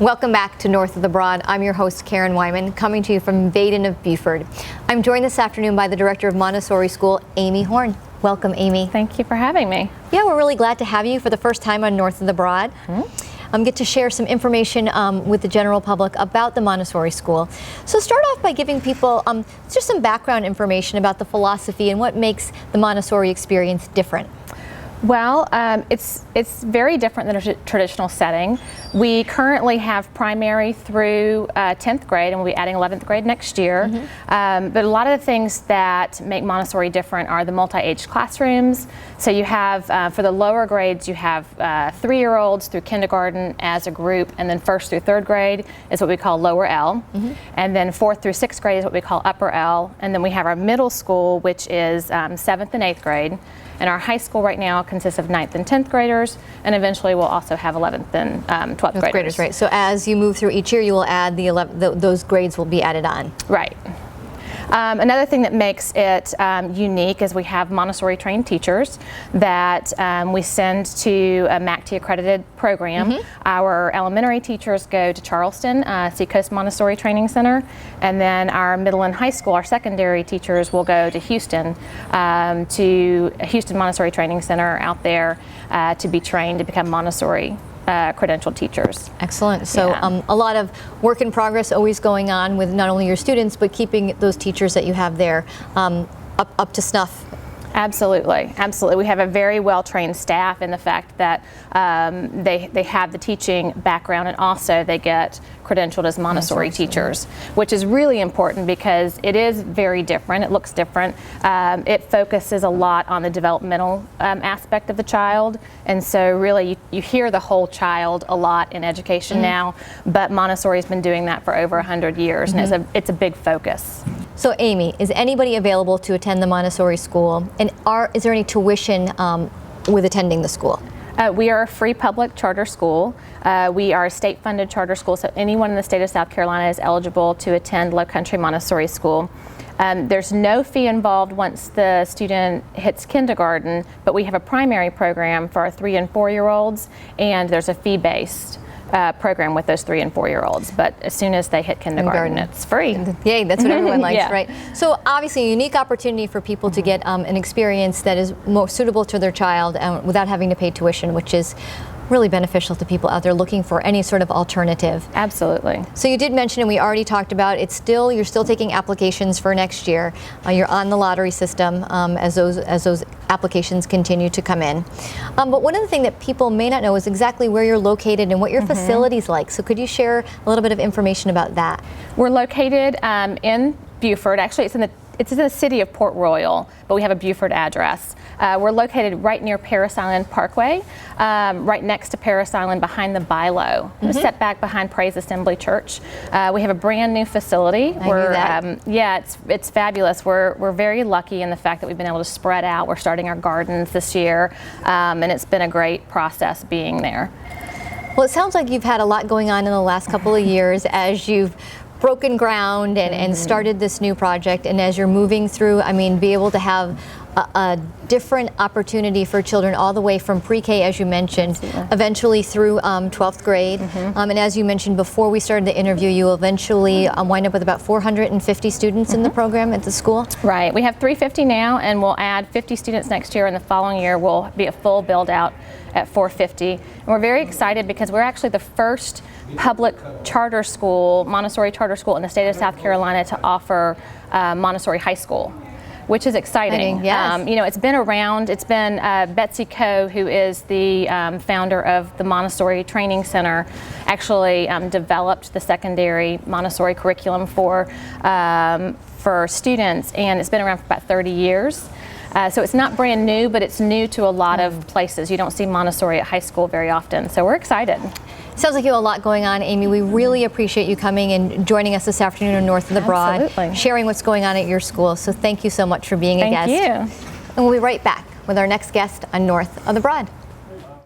Welcome back to North of the Broad. I'm your host, Karen Wyman, coming to you from Vaden of Buford. I'm joined this afternoon by the director of Montessori School, Amy Horn. Welcome, Amy. Thank you for having me. Yeah, we're really glad to have you for the first time on North of the Broad. Get to share some information with the general public about the Montessori School. So start off by giving people just some background information about the philosophy and what makes the Montessori experience different. Well, it's very different than a traditional setting. We currently have primary through 10th grade, and we'll be adding 11th grade next year. But a lot of the things that make Montessori different are the multi-age classrooms. So you have, for the lower grades, you have 3-year-olds through kindergarten as a group, and then 1st through 3rd grade is what we call lower L. And then 4th through 6th grade is what we call upper L. And then we have our middle school, which is 7th and 8th grade. And our high school right now consists of 9th and 10th graders, and eventually we'll also have 11th and 12th graders. Right. So as you move through each year, you will add those grades will be added on. Right. Another thing that makes it unique is we have Montessori trained teachers that we send to a MACT accredited program. Our elementary teachers go to Charleston, Seacoast Montessori Training Center, and then our middle and high school, our secondary teachers will go to Houston Montessori Training Center out there to be trained to become Montessori credentialed teachers. Excellent. So a lot of work in progress always going on with not only your students, but keeping those teachers that you have there up to snuff. Absolutely, absolutely. We have a very well-trained staff in the fact that they have the teaching background, and also they get credentialed as Montessori teachers, which is really important because it is very different. It looks different. It focuses a lot on the developmental aspect of the child, and so really you hear the whole child a lot in education now, but Montessori has been doing that for over 100 years, and it's a big focus. So Amy, is anybody available to attend the Montessori School, and is there any tuition with attending the school? We are a free public charter school. We are a state-funded charter school, so anyone in the state of South Carolina is eligible to attend Lowcountry Montessori School. There's no fee involved once the student hits kindergarten, but we have a primary program for our 3- and 4-year-olds, and there's a fee-based program with those 3- and 4-year-olds, but as soon as they hit kindergarten, it's free. Yay, that's what everyone likes, right? So obviously a unique opportunity for people to get an experience that is more suitable to their child without having to pay tuition, which is really beneficial to people out there looking for any sort of alternative. Absolutely. So you did mention, and we already talked about, you're still taking applications for next year. You're on the lottery system as those applications continue to come in. But one of the things that people may not know is exactly where you're located and what your facility's like. So could you share a little bit of information about that? We're located in Buford. Actually, it's in the city of Port Royal, but we have a Buford address. We're located right near Paris Island Parkway, right next to Paris Island behind the Bilo, set back behind Praise Assembly Church. We have a brand new facility. It's fabulous. We're very lucky in the fact that we've been able to spread out. We're starting our gardens this year, and it's been a great process being there. Well, it sounds like you've had a lot going on in the last couple of years as you've broken ground and started this new project, and as you're moving through, be able to have a different opportunity for children all the way from pre-K, as you mentioned, eventually through 12th grade. And as you mentioned before we started the interview, you will eventually wind up with about 450 students in the program at the school. Right. We have 350 now, and we'll add 50 students next year, and the following year will be a full build out at 450. And we're very excited because we're actually the first public charter school, Montessori charter school in the state of South Carolina to offer Montessori high school, which is exciting. It's been around. It's been Betsy Coe, who is the founder of the Montessori Training Center, actually developed the secondary Montessori curriculum for students, and it's been around for about 30 years. So it's not brand new, but it's new to a lot of places. You don't see Montessori at high school very often, so we're excited. Sounds like you have a lot going on, Amy. We really appreciate you coming and joining us this afternoon on North of the Broad, sharing what's going on at your school. So thank you so much for being a guest. Thank you. And we'll be right back with our next guest on North of the Broad.